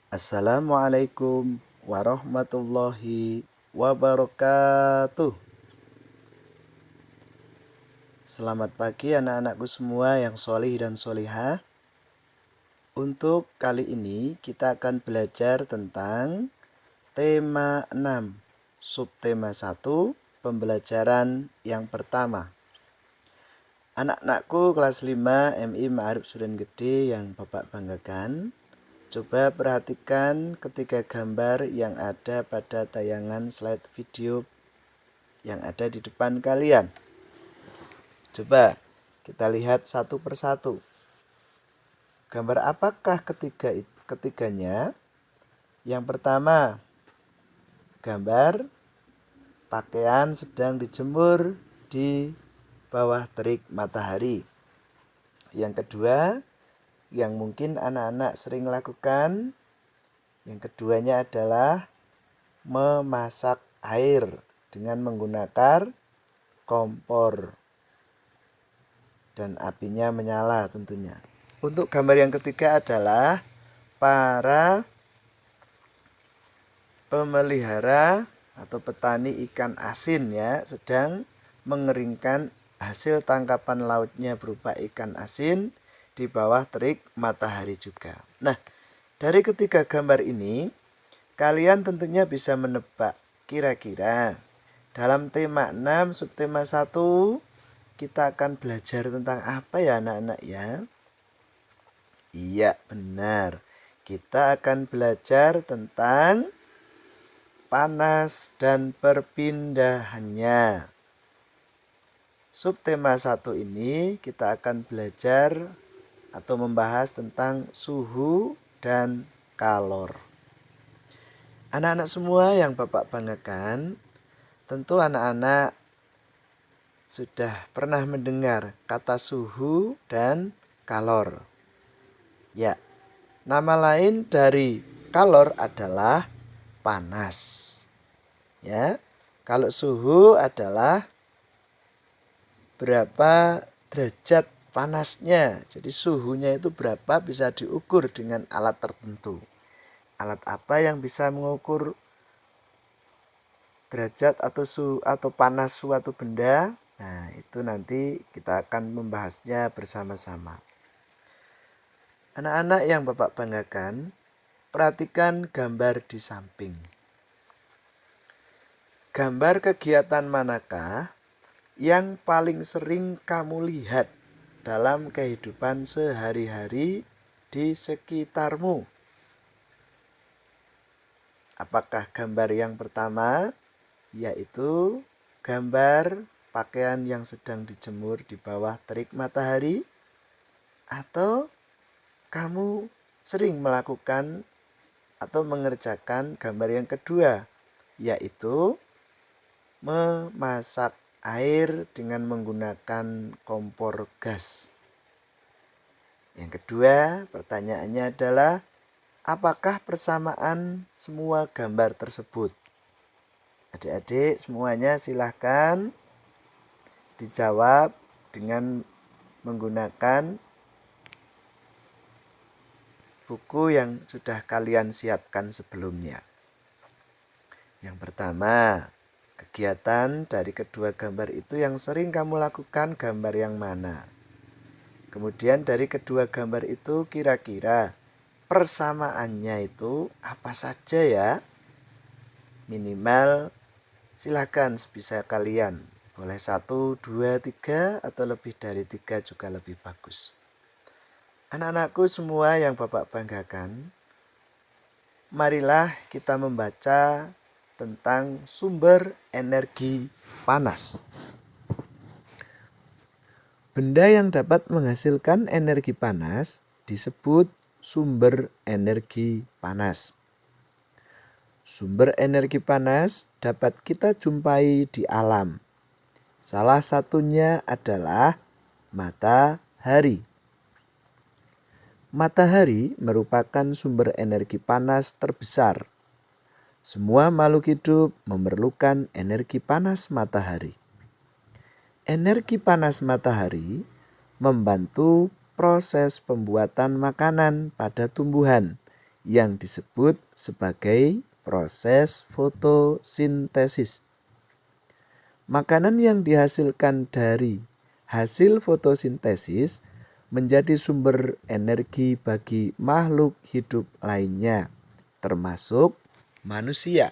Assalamualaikum warahmatullahi wabarakatuh. Selamat pagi anak-anakku semua yang solih dan solihah. Untuk kali ini kita akan belajar tentang tema 6, subtema 1, pembelajaran yang pertama. Anak-anakku kelas 5 MI Ma'arif Sudan Gede yang Bapak banggakan, coba perhatikan ketiga gambar yang ada pada tayangan slide video yang ada di depan kalian. Coba kita lihat satu persatu. Gambar apakah ketiganya? Yang pertama, gambar pakaian sedang dijemur di bawah terik matahari. Yang kedua, yang mungkin anak-anak sering lakukan, yang keduanya adalah memasak air dengan menggunakan kompor dan apinya menyala tentunya. Untuk gambar yang ketiga adalah para pemelihara atau petani ikan asin ya, sedang mengeringkan hasil tangkapan lautnya berupa ikan asin di bawah terik matahari juga. Nah, dari ketiga gambar ini kalian tentunya bisa menebak kira-kira dalam tema 6 subtema 1 kita akan belajar tentang apa ya anak-anak ya? Iya, benar. Kita akan belajar tentang panas dan perpindahannya. Subtema 1 ini kita akan belajar atau membahas tentang suhu dan kalor. Anak-anak semua yang Bapak banggakan, tentu anak-anak sudah pernah mendengar kata suhu dan kalor. Ya, nama lain dari kalor adalah panas. Ya, kalau suhu adalah berapa derajat panasnya. Jadi suhunya itu berapa bisa diukur dengan alat tertentu. Alat apa yang bisa mengukur derajat atau suhu atau panas suatu benda? Nah, itu nanti kita akan membahasnya bersama-sama. Anak-anak yang Bapak banggakan, perhatikan gambar di samping. Gambar kegiatan manakah yang paling sering kamu lihat dalam kehidupan sehari-hari di sekitarmu? Apakah gambar yang pertama, yaitu gambar pakaian yang sedang dijemur di bawah terik matahari? Atau kamu sering melakukan atau mengerjakan gambar yang kedua, yaitu memasak air dengan menggunakan kompor gas? Yang kedua, pertanyaannya adalah apakah persamaan semua gambar tersebut? Adik-adik semuanya silahkan dijawab dengan menggunakan buku yang sudah kalian siapkan sebelumnya. Yang pertama, kegiatan dari kedua gambar itu yang sering kamu lakukan gambar yang mana? Kemudian dari kedua gambar itu kira-kira persamaannya itu apa saja ya? Minimal silakan sebisa kalian. Boleh 1, 2, 3 atau lebih dari 3 juga lebih bagus. Anak-anakku semua yang Bapak banggakan, marilah kita membaca tentang sumber energi panas. Benda yang dapat menghasilkan energi panas disebut sumber energi panas. Sumber energi panas dapat kita jumpai di alam. Salah satunya adalah matahari. Matahari merupakan sumber energi panas terbesar. Semua makhluk hidup memerlukan energi panas matahari. Energi panas matahari membantu proses pembuatan makanan pada tumbuhan yang disebut sebagai proses fotosintesis. Makanan yang dihasilkan dari hasil fotosintesis menjadi sumber energi bagi makhluk hidup lainnya, termasuk manusia.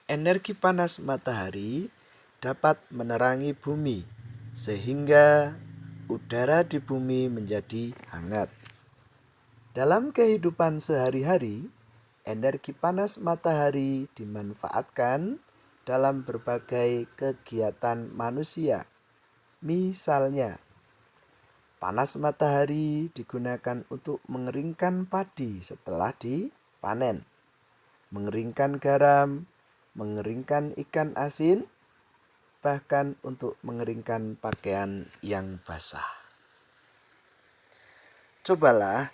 Energi panas matahari dapat menerangi bumi, sehingga udara di bumi menjadi hangat. Dalam kehidupan sehari-hari, energi panas matahari dimanfaatkan dalam berbagai kegiatan manusia. Misalnya, panas matahari digunakan untuk mengeringkan padi setelah dipanen, mengeringkan garam, mengeringkan ikan asin, bahkan untuk mengeringkan pakaian yang basah. Cobalah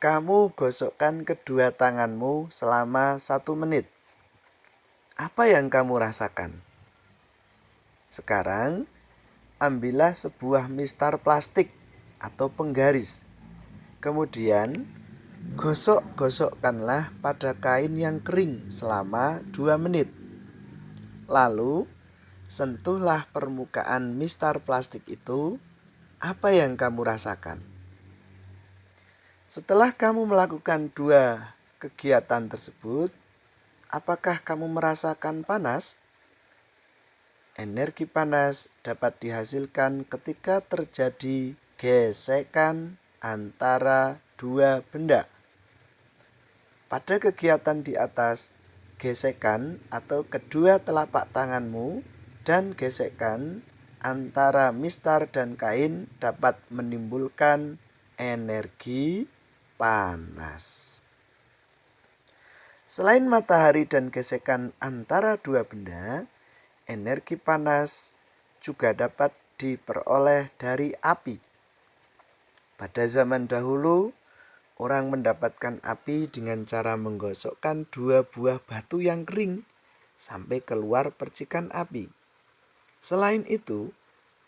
kamu gosokkan kedua tanganmu selama 1 menit. Apa yang kamu rasakan? Sekarang, ambillah sebuah mistar plastik atau penggaris. Kemudian, gosok-gosokkanlah pada kain yang kering selama 2 menit. Lalu, sentuhlah permukaan mistar plastik itu. Apa yang kamu rasakan? Setelah kamu melakukan 2 kegiatan tersebut, apakah kamu merasakan panas? Energi panas dapat dihasilkan ketika terjadi gesekan antara 2 benda. Pada kegiatan di atas, gesekan atau kedua telapak tanganmu dan gesekan antara mistar dan kain dapat menimbulkan energi panas. Selain matahari dan gesekan antara 2 benda, energi panas juga dapat diperoleh dari api. Pada zaman dahulu, orang mendapatkan api dengan cara menggosokkan 2 buah batu yang kering sampai keluar percikan api. Selain itu,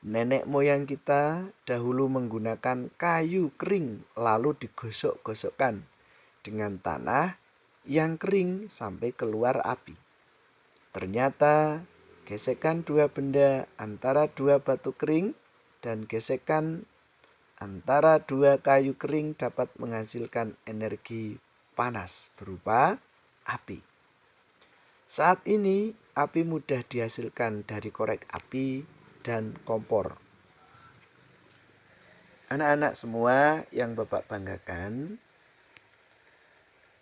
nenek moyang kita dahulu menggunakan kayu kering lalu digosok-gosokkan dengan tanah yang kering sampai keluar api. Ternyata gesekan 2 benda antara 2 batu kering dan gesekan antara 2 kayu kering dapat menghasilkan energi panas berupa api. Saat ini, api mudah dihasilkan dari korek api dan kompor. Anak-anak semua yang Bapak banggakan,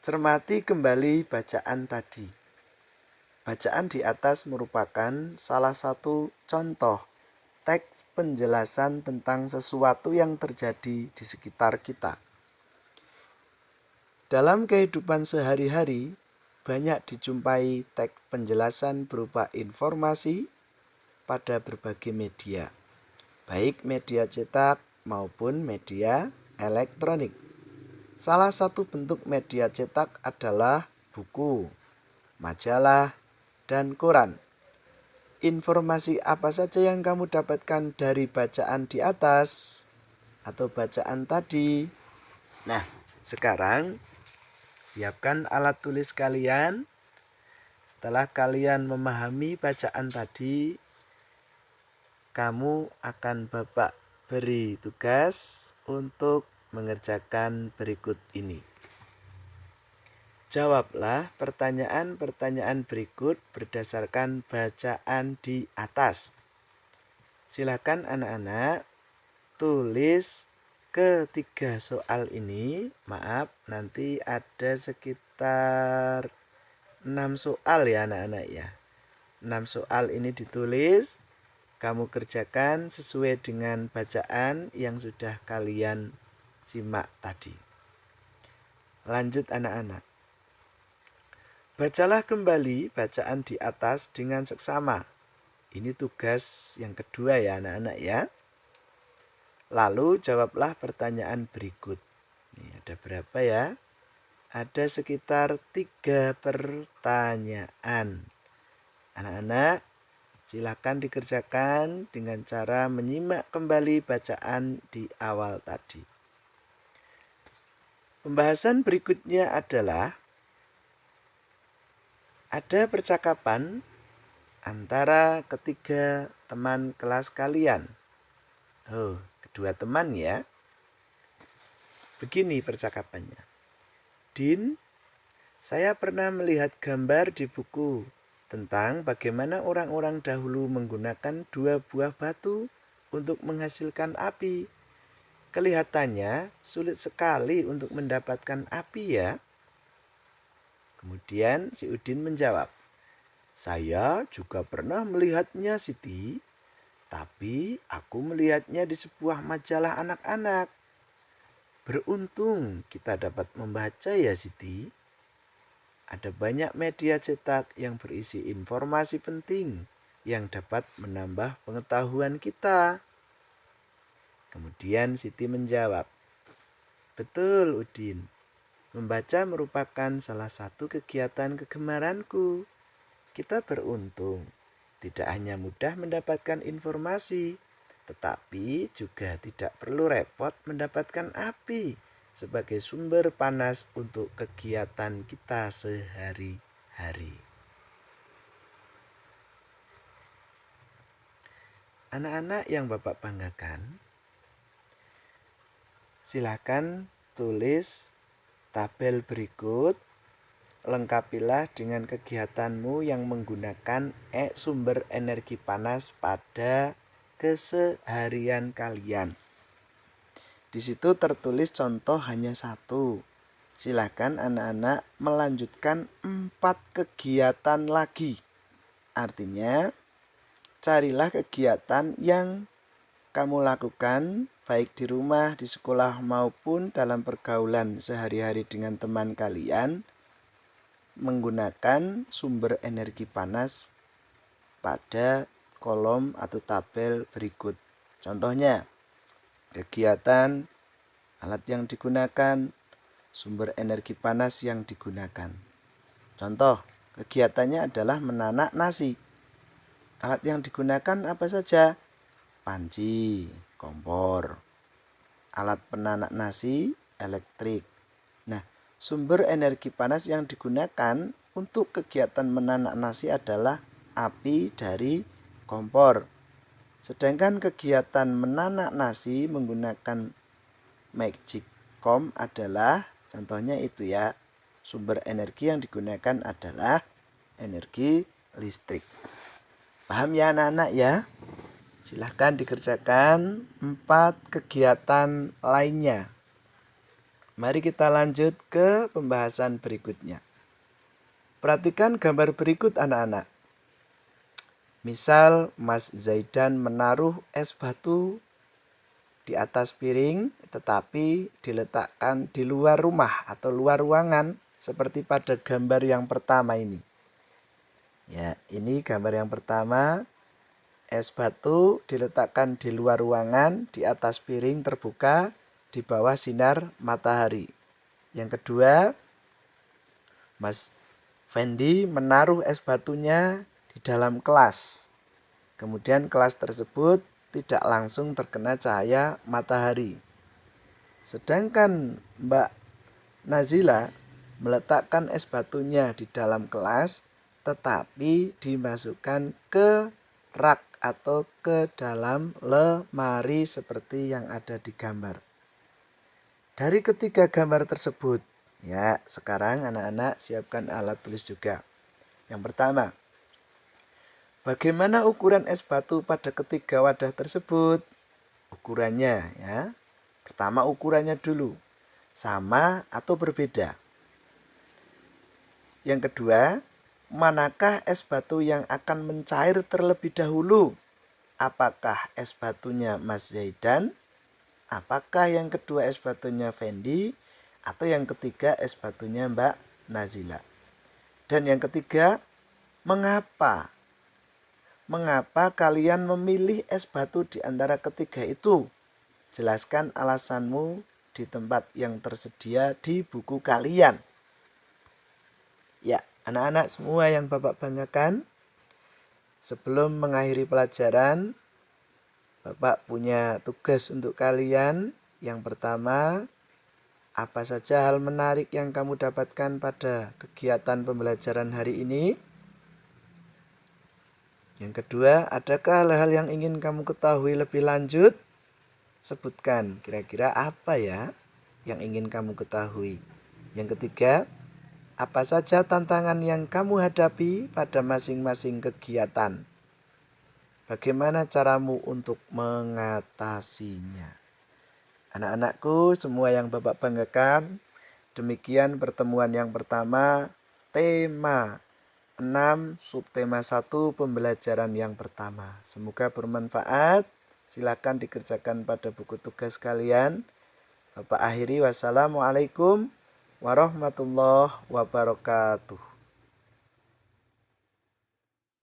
cermati kembali bacaan tadi. Bacaan di atas merupakan salah satu contoh teks penjelasan tentang sesuatu yang terjadi di sekitar kita. Dalam kehidupan sehari-hari, banyak dijumpai teks penjelasan berupa informasi pada berbagai media, baik media cetak maupun media elektronik. Salah satu bentuk media cetak adalah buku, majalah, dan koran. Informasi apa saja yang kamu dapatkan dari bacaan di atas atau bacaan tadi? Nah, sekarang siapkan alat tulis kalian. Setelah kalian memahami bacaan tadi, kamu akan Bapak beri tugas untuk mengerjakan berikut ini. Jawablah pertanyaan-pertanyaan berikut berdasarkan bacaan di atas. Silakan anak-anak tulis ketiga soal ini. Maaf, nanti ada sekitar 6 soal ya anak-anak ya. 6 soal ini ditulis, kamu kerjakan sesuai dengan bacaan yang sudah kalian simak tadi. Lanjut anak-anak. Bacalah kembali bacaan di atas dengan seksama. Ini tugas yang kedua ya anak-anak ya. Lalu jawablah pertanyaan berikut. Ini ada berapa ya? Ada sekitar 3 pertanyaan. Anak-anak, silakan dikerjakan dengan cara menyimak kembali bacaan di awal tadi. Pembahasan berikutnya adalah ada percakapan antara ketiga teman kelas kalian. Kedua teman ya. Begini percakapannya. Din, saya pernah melihat gambar di buku tentang bagaimana orang-orang dahulu menggunakan 2 buah batu untuk menghasilkan api. Kelihatannya sulit sekali untuk mendapatkan api ya. Kemudian si Udin menjawab, saya juga pernah melihatnya Siti, tapi aku melihatnya di sebuah majalah anak-anak. Beruntung kita dapat membaca ya Siti. Ada banyak media cetak yang berisi informasi penting yang dapat menambah pengetahuan kita. Kemudian Siti menjawab, betul Udin, membaca merupakan salah satu kegiatan kegemaranku. Kita beruntung, tidak hanya mudah mendapatkan informasi, tetapi juga tidak perlu repot mendapatkan api sebagai sumber panas untuk kegiatan kita sehari-hari. Anak-anak yang Bapak banggakan, silakan tulis tabel berikut. Lengkapilah dengan kegiatanmu yang menggunakan sumber energi panas pada keseharian kalian. Di situ tertulis contoh hanya 1. Silakan anak-anak melanjutkan 4 kegiatan lagi. Artinya, carilah kegiatan yang kamu lakukan baik di rumah, di sekolah maupun dalam pergaulan sehari-hari dengan teman kalian menggunakan sumber energi panas pada kolom atau tabel berikut. Contohnya, kegiatan, alat yang digunakan, sumber energi panas yang digunakan. Contoh, kegiatannya adalah menanak nasi. Alat yang digunakan apa saja? Panci, kompor. Alat penanak nasi, elektrik. Nah, sumber energi panas yang digunakan untuk kegiatan menanak nasi adalah api dari kompor. Sedangkan kegiatan menanak nasi menggunakan magicom adalah, contohnya itu ya, sumber energi yang digunakan adalah energi listrik. Paham ya anak-anak ya? Silahkan dikerjakan 4 kegiatan lainnya. Mari kita lanjut ke pembahasan berikutnya. Perhatikan gambar berikut anak-anak. Misal Mas Zaidan menaruh es batu di atas piring tetapi diletakkan di luar rumah atau luar ruangan seperti pada gambar yang pertama ini. Ya, ini gambar yang pertama. Es batu diletakkan di luar ruangan di atas piring terbuka di bawah sinar matahari. Yang kedua, Mas Fendi menaruh es batunya di dalam kelas. Kemudian kelas tersebut tidak langsung terkena cahaya matahari. Sedangkan Mbak Nazila meletakkan es batunya di dalam kelas tetapi dimasukkan ke rak atau ke dalam lemari seperti yang ada di gambar. Dari ketiga gambar tersebut, ya, sekarang anak-anak siapkan alat tulis juga. Yang pertama, bagaimana ukuran es batu pada ketiga wadah tersebut? Ukurannya ya. Pertama ukurannya dulu. Sama atau berbeda? Yang kedua, manakah es batu yang akan mencair terlebih dahulu? Apakah es batunya Mas Zaidan? Apakah yang kedua es batunya Fendi? Atau yang ketiga es batunya Mbak Nazila? Dan yang ketiga, mengapa? Mengapa kalian memilih es batu di antara ketiga itu? Jelaskan alasanmu di tempat yang tersedia di buku kalian. Ya, anak-anak semua yang Bapak banggakan, sebelum mengakhiri pelajaran, Bapak punya tugas untuk kalian. Yang pertama, Apa saja hal menarik yang kamu dapatkan pada kegiatan pembelajaran hari ini? Yang kedua, adakah hal-hal yang ingin kamu ketahui lebih lanjut? Sebutkan, kira-kira apa ya yang ingin kamu ketahui? Yang ketiga, apa saja tantangan yang kamu hadapi pada masing-masing kegiatan? Bagaimana caramu untuk mengatasinya? Anak-anakku, semua yang Bapak banggakan, demikian pertemuan yang pertama, tema 6, subtema 1, pembelajaran yang pertama. Semoga bermanfaat. Silakan dikerjakan pada buku tugas kalian. Bapak akhiri, wassalamualaikum warahmatullahi wabarakatuh.